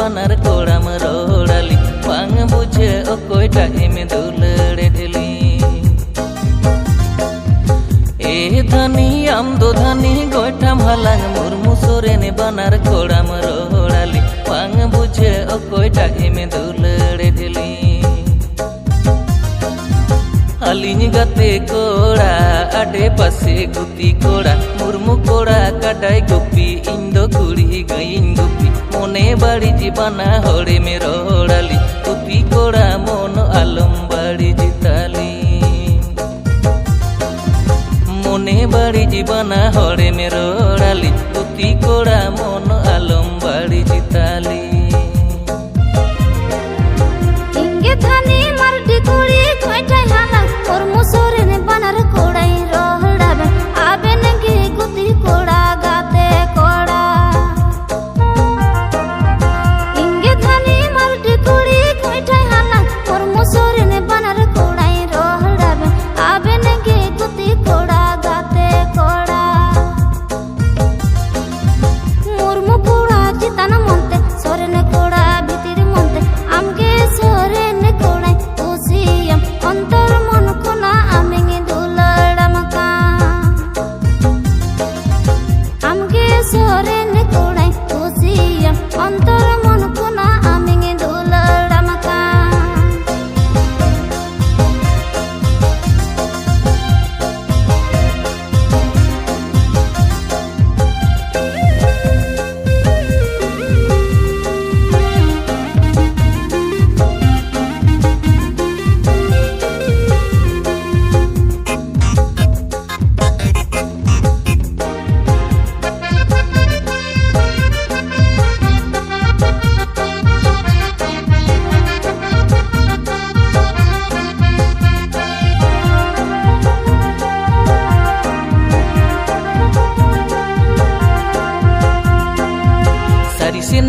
banar koram rodali bang buje okoi time dulare dheli dhani am do dhani goitam halang murmu soren banar koram rodali bang buje okoi time dulare dheli aliñ gate koda ade pase guti koda murmu koda kadai gupi indo kuri gain gupi mone badi jibana hore me rodali gupi koda mono alum badi jitali mone badi jibana hore me rodali gupi koda mono alum badi jitali inge dhani mardi kuri goitai halang murmu soren banar kodai rohdabe aben ge guti koda gate koda inge dhani mardi kuri goitai halang murmu soren banar kodai rohdabe aben ge guti koda gate koda murmu koda jitana monte soren koda bitir monte amge soren kodai usiyam antar mon kona amenge duladamaka amge soren kodai usiyam antar mon kona amenge duladamaka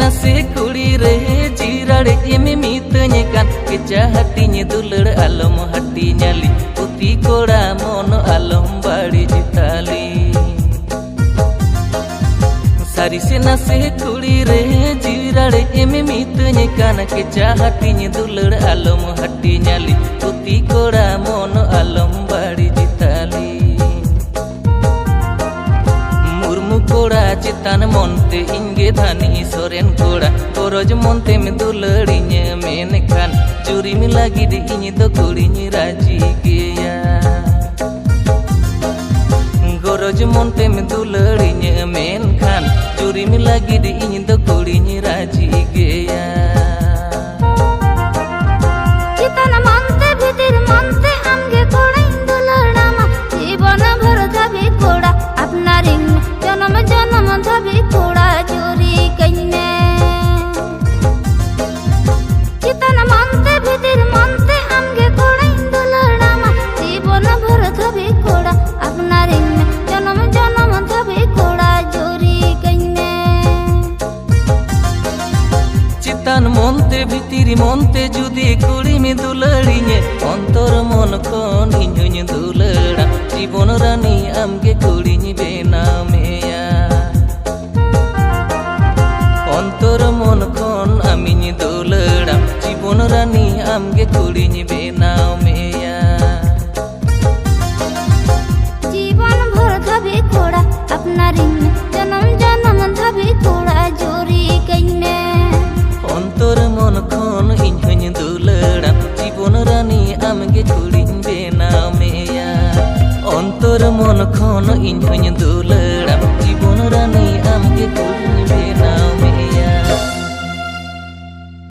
nase kuri re jirade eme mitanya kan keja hatinya dulur alom hati nyali puti koda mono alom badi jitali sari se nase kuri re jirade eme mitanya kan keja hatinya dulur alom hati nyali puti koda mono alom badi jitali koda citan monte inge dhani soren koda goroj monte me duladinya menkan curi mi lagi di ini do kurinya raji geya goroj monte me duladinya menkan curi mi lagi di ini do kurinya raji geya jitana monte bhitir monte amge kodai duladama jibana bhar dhabi koda apnar जनम जनम धबी कोड़ा चोरी कइने चितन मनते भीतर मनते आमगे कोड़ा दुलड़ामा जीवन भर धबी कोड़ा अपना रिंग जनम जनम धबी कोड़ा चोरी कइने चितन मनते भीतर मनते जुदी कुड़ी में दुलड़िने अंतर मन कोन इन्हुñ दुलड़ा जीवन रानी आमगे कुड़ी बेनामे अंतर मन खन आमिñ दुलड़ाम जीवन रानी आमगे कुड़िñ बेनाव मेया जीवन भर धबी कोड़ा अपना रिंग जनम जनम धबी कोड़ा जोरी कइने अंतर मन खन इन्हुñ दुलड़ाम जीवन रानी आमगे कुड़िñ बेनाव मेया अंतर मन खन इन्हुñ दुलड़ाम जीवन रानी आमगे कुड़िñ